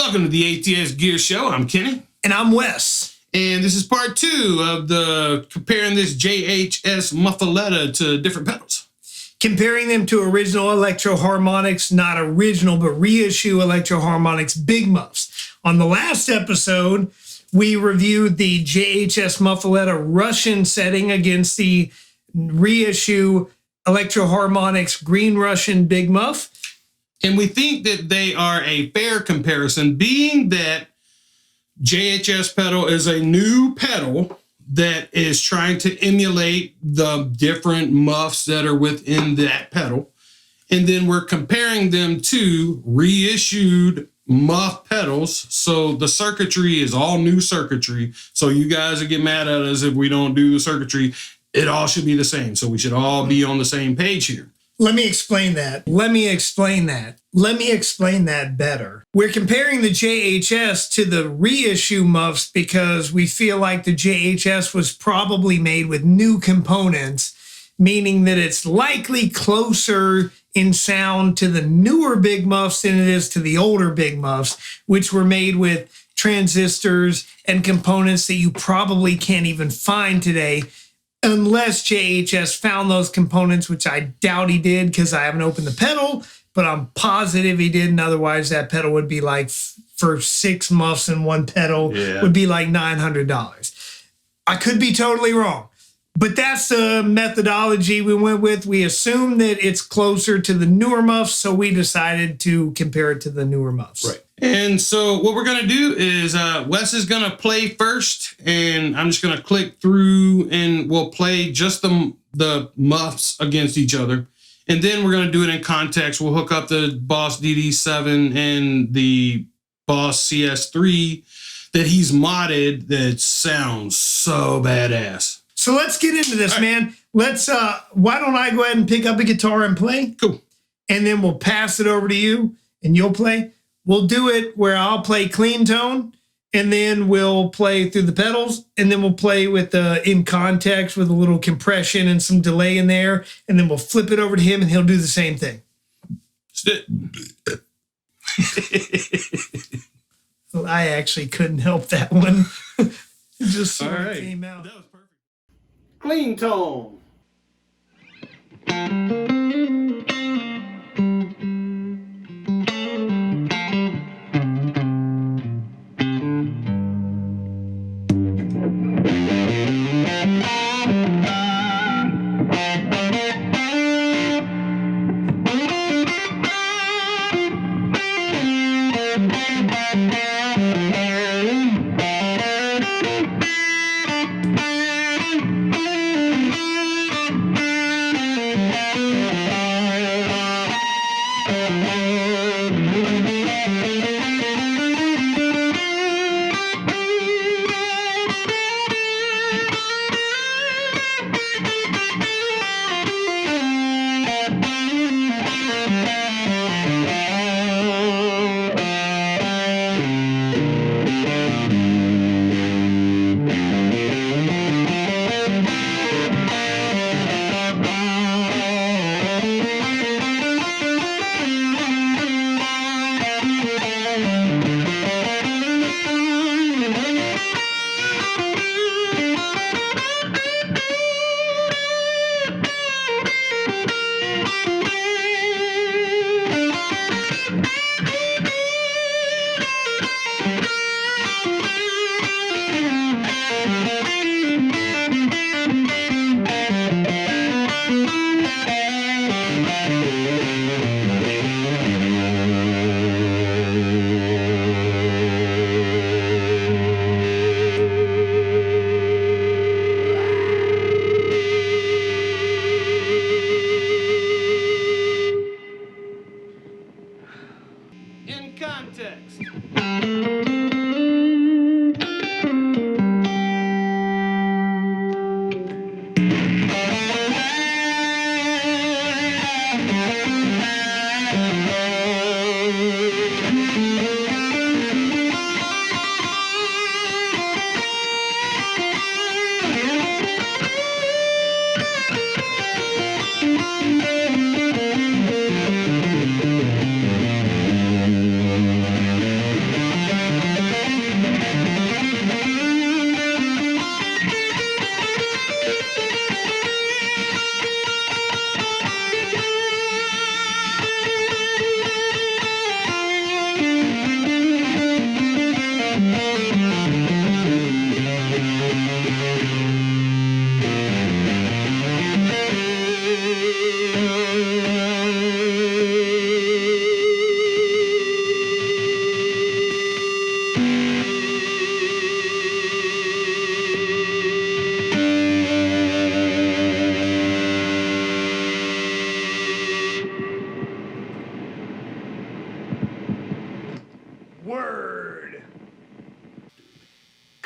Welcome to the ATX Gear Show. I'm Keny. And I'm Wes. And this is part 2 of the comparing this JHS Muffuletta to different pedals. Comparing them to original Electro-Harmonics, not original, but reissue Electro-Harmonics big muffs. On the last episode, we reviewed the JHS Muffuletta Russian setting against the reissue Electro-Harmonics Green Russian big muff. And we think that they are a fair comparison, being that JHS pedal is a new pedal that is trying to emulate the different muffs that are within that pedal. And then we're comparing them to reissued muff pedals. So the circuitry is all new circuitry. So you guys will get mad at us if we don't do the circuitry. It all should be the same. So we should all be on the same page here. Let me explain that. Let me explain that better. We're comparing the JHS to the reissue muffs because we feel like the JHS was probably made with new components, meaning that it's likely closer in sound to the newer big muffs than it is to the older big muffs, which were made with transistors and components that you probably can't even find today, unless JHS found those components, which I doubt he did because I haven't opened the pedal, but I'm positive he didn't. Otherwise, that pedal would be like, for 6 muffs in one pedal, would be like $900. I could be totally wrong, but that's the methodology we went with. We assumed that it's closer to the newer muffs, so we decided to compare it to the newer muffs. Right. And so what we're going to do is Wes is going to play first, and I'm just going to click through and we'll play just the muffs against each other. And then we're going to do it in context. We'll hook up the Boss DD7 and the Boss CS3 that he's modded that sounds so badass. So let's get into this, man. Let's, why don't I go ahead and pick up a guitar and play? Cool. And then we'll pass it over to you and you'll play. We'll do it where I'll play clean tone, and then we'll play through the pedals, and then we'll play with in context with a little compression and some delay in there, and then we'll flip it over to him, and he'll do the same thing. Well, I actually couldn't help that one. Just sort of came out. That was perfect. Clean tone.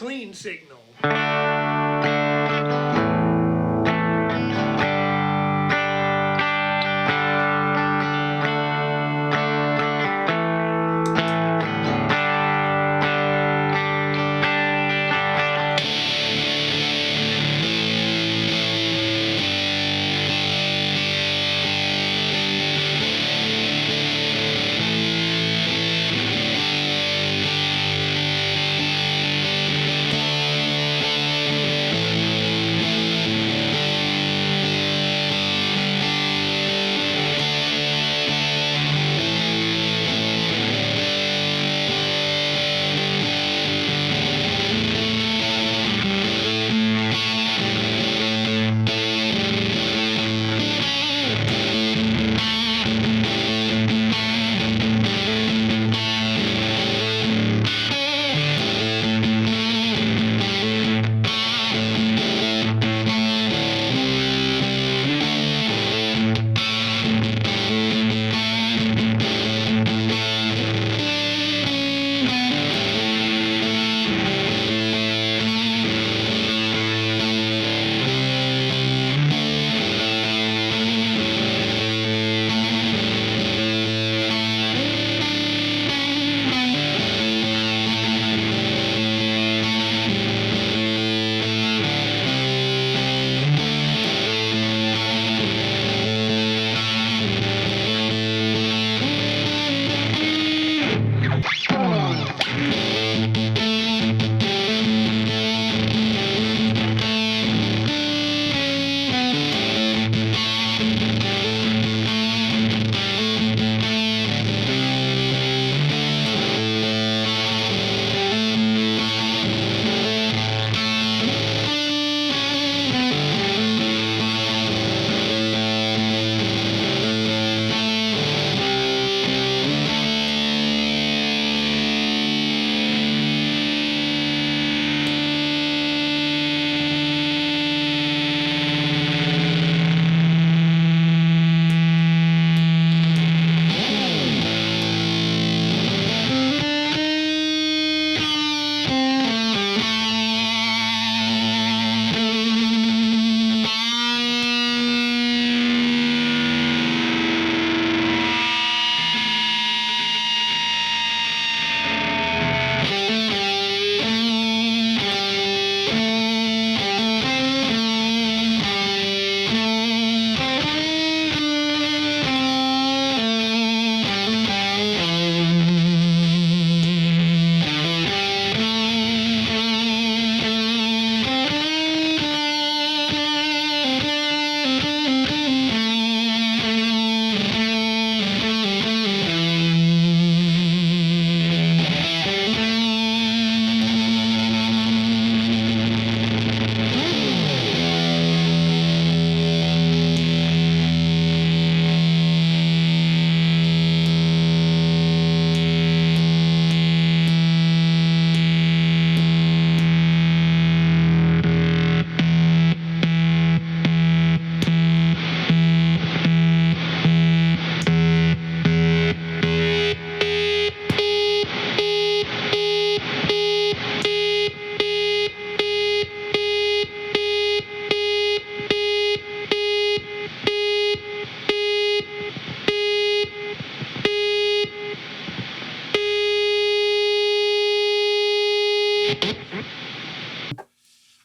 clean signal.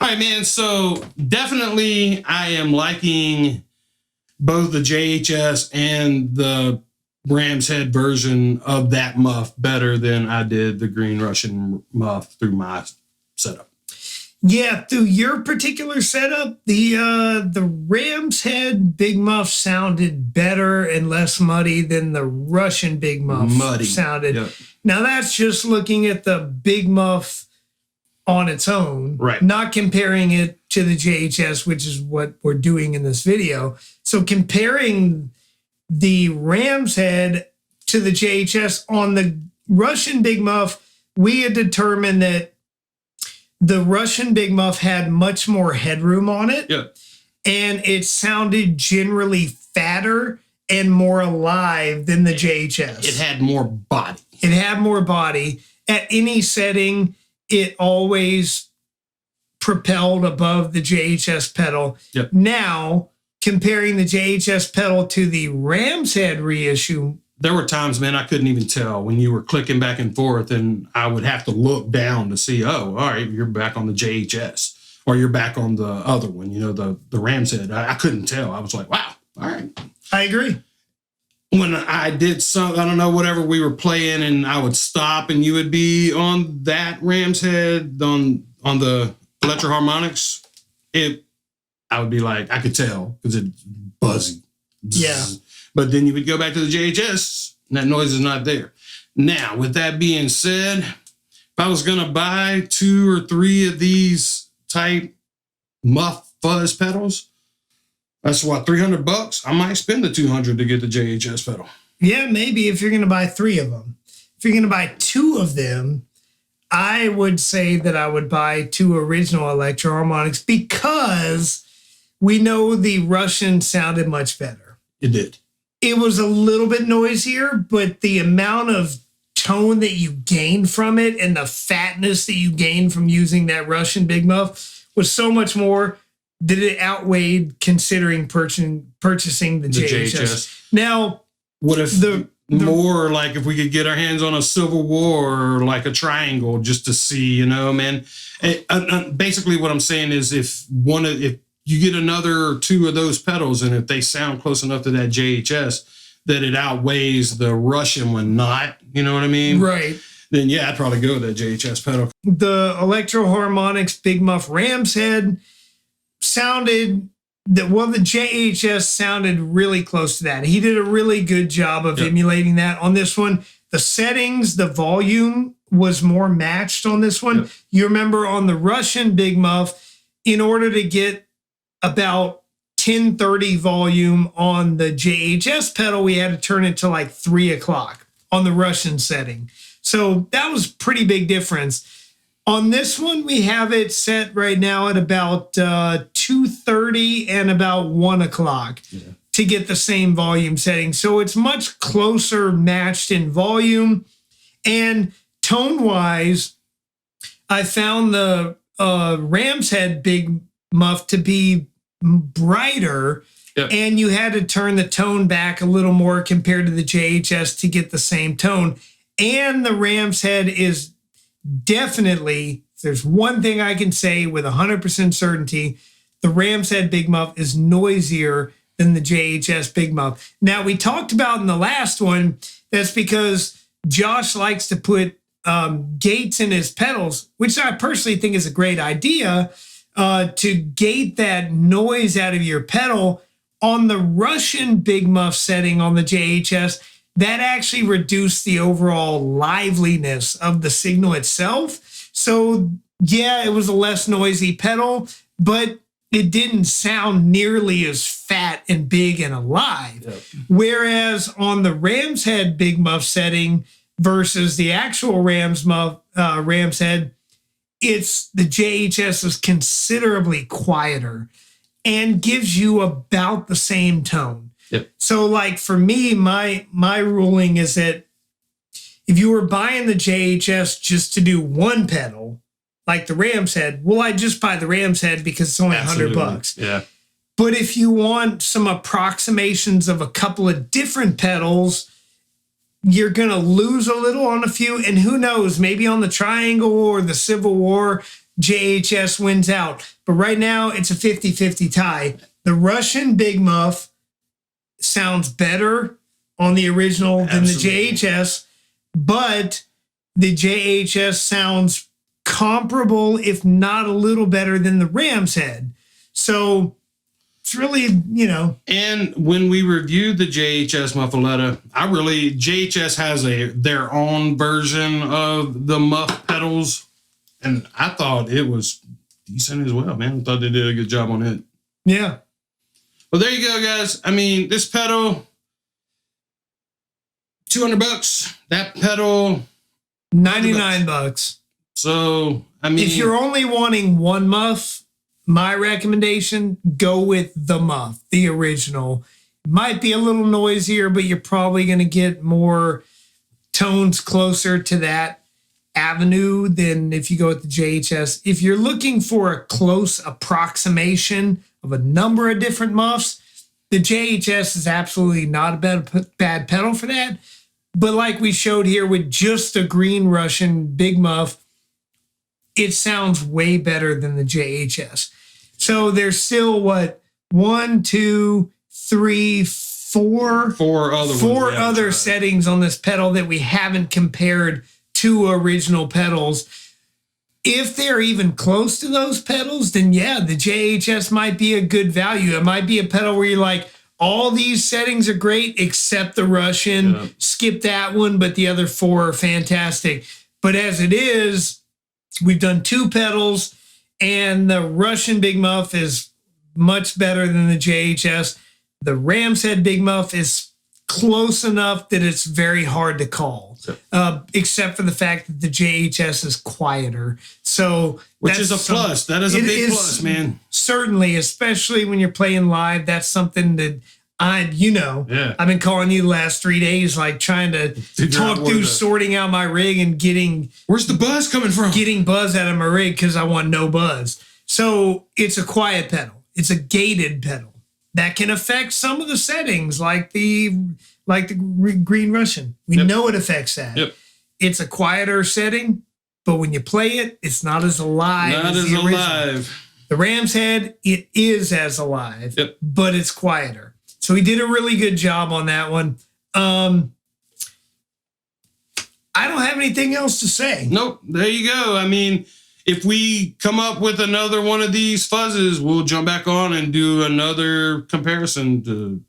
All right, man. So definitely I am liking both the JHS and the Ram's Head version of that muff better than I did the Green Russian muff through my setup. Yeah, through your particular setup, the Ram's Head Big Muff sounded better and less muddy than the Russian Big Muff sounded. Yep. Now that's just looking at the Big Muff on its own, right? Not comparing it to the JHS, which is what we're doing in this video. So comparing the Ram's Head to the JHS on the Russian Big Muff, we had determined that the Russian Big Muff had much more headroom on it. Yeah. And it sounded generally fatter and more alive than the JHS. It had more body. It had more body. At any setting, it always propelled above the JHS pedal. Yep. Now, comparing the JHS pedal to the Ram's Head reissue, there were times, man, I couldn't even tell when you were clicking back and forth, and I would have to look down to see, oh, all right, you're back on the JHS, or you're back on the other one, the Ram's Head. I couldn't tell. I was like, wow, all right. I agree. When I did some, I don't know, whatever we were playing, and I would stop, and you would be on that Ram's Head on the Electro-Harmonics, I would be like, I could tell because it's buzzy. Yeah. But then you would go back to the JHS, and that noise is not there. Now, with that being said, if I was going to buy 2 or 3 of these type Muff fuzz pedals, that's what, $300? I might spend the $200 to get the JHS pedal. Yeah, maybe if you're going to buy 3 of them. If you're going to buy 2 of them, I would say that I would buy 2 original Electro-Harmonics because we know the Russian sounded much better. It did. It was a little bit noisier, but the amount of tone that you gained from it and the fatness that you gained from using that Russian Big Muff was so much more that it outweighed considering purchasing the JHS. Now, what if more like if we could get our hands on a Civil War or like a Triangle just to see, man? Basically, what I'm saying is if you get another 2 of those pedals, and if they sound close enough to that JHS that it outweighs the Russian one not, you know what I mean? Right. Then yeah, I'd probably go with that JHS pedal. The Electro-Harmonics Big Muff Ram's Head the JHS sounded really close to that. He did a really good job of emulating that. On this one, the settings, the volume was more matched on this one. Yep. You remember on the Russian Big Muff, in order to get about 1030 volume on the JHS pedal, we had to turn it to like 3 o'clock on the Russian setting. So that was a pretty big difference. On this one, we have it set right now at about 2:30 and about 1 o'clock to get the same volume setting. So it's much closer matched in volume. And tone-wise, I found the Ram's Head Big Muff to be brighter, and you had to turn the tone back a little more compared to the JHS to get the same tone. And the Ram's Head is definitely, if there's one thing I can say with 100% certainty, the Ram's Head Big Muff is noisier than the JHS Big Muff. Now, we talked about in the last one, that's because Josh likes to put gates in his pedals, which I personally think is a great idea, to gate that noise out of your pedal. On the Russian Big Muff setting on the JHS, that actually reduced the overall liveliness of the signal itself. So yeah, it was a less noisy pedal, but it didn't sound nearly as fat and big and alive. Yep. Whereas on the Ram's Head Big Muff setting versus the actual Ram's Head, the JHS is considerably quieter and gives you about the same tone. Yep. So like for me, my ruling is that if you were buying the JHS just to do one pedal, like the Ram's Head, well, I'd just buy the Ram's Head because it's only $100. Yeah. But if you want some approximations of a couple of different pedals, you're going to lose a little on a few. And who knows, maybe on the Triangle or the Civil War, JHS wins out. But right now, it's a 50-50 tie. The Russian Big Muff sounds better on the original than the JHS, but the JHS sounds comparable, if not a little better than the Ram's Head. So it's really, And when we reviewed the JHS Muffuletta, JHS has their own version of the Muff pedals, and I thought it was decent as well, man. I thought they did a good job on it. Yeah. Well, there you go, guys. I mean, this pedal, $200. That pedal, $99. So, I mean, if you're only wanting one Muff, my recommendation, go with the Muff, the original. Might be a little noisier, but you're probably going to get more tones closer to that avenue than if you go with the JHS. If you're looking for a close approximation of a number of different muffs, the JHS is absolutely not a bad pedal for that. But like we showed here with just a Green Russian big muff, it sounds way better than the JHS. So there's still what, 1, 2, 3, 4 other settings on this pedal that we haven't compared to original pedals. If they're even close to those pedals, then yeah, the JHS might be a good value. It might be a pedal where you're like, all these settings are great except the Russian. Yeah. Skip that one, but the other 4 are fantastic. But as it is, we've done 2 pedals, and the Russian Big Muff is much better than the JHS. The Ram's Head Big Muff is close enough that it's very hard to call, except for the fact that the JHS is quieter. So which is a plus. That is a big plus, man. Certainly, especially when you're playing live. That's something that I've been calling you the last 3 days, like trying to talk through sorting out my rig and getting, where's the buzz coming from? Getting buzz out of my rig because I want no buzz. So it's a quiet pedal. It's a gated pedal that can affect some of the settings, like the Green Russian. We know it affects that. Yep. It's a quieter setting, but when you play it, it's not as alive as the original. The Ram's Head, it is as alive, but it's quieter. So he did a really good job on that one. I don't have anything else to say. Nope. There you go. I mean, if we come up with another one of these fuzzes, we'll jump back on and do another comparison to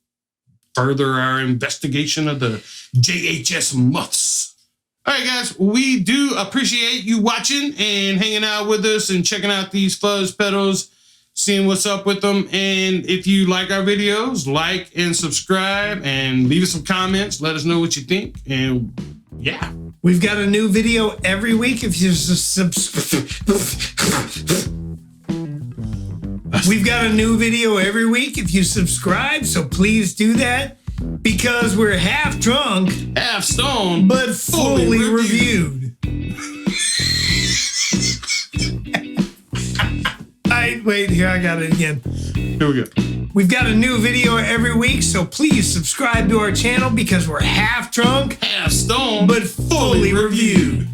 further our investigation of the JHS muffs. All right, guys, we do appreciate you watching and hanging out with us and checking out these fuzz pedals, seeing what's up with them. And if you like our videos, like and subscribe and leave us some comments. Let us know what you think. And yeah. We've got a new video every week if you We've got a new video every week if you subscribe, so please do that, because we're half drunk, half stoned, but fully reviewed. Wait, here, I got it again. Here we go. We've got a new video every week, so please subscribe to our channel because we're half drunk, half stoned, but fully reviewed.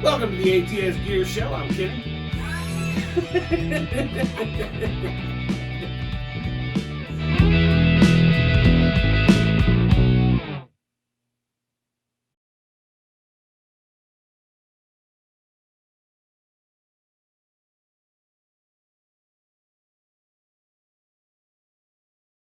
Welcome to the ATX Gear Show. I'm Keny.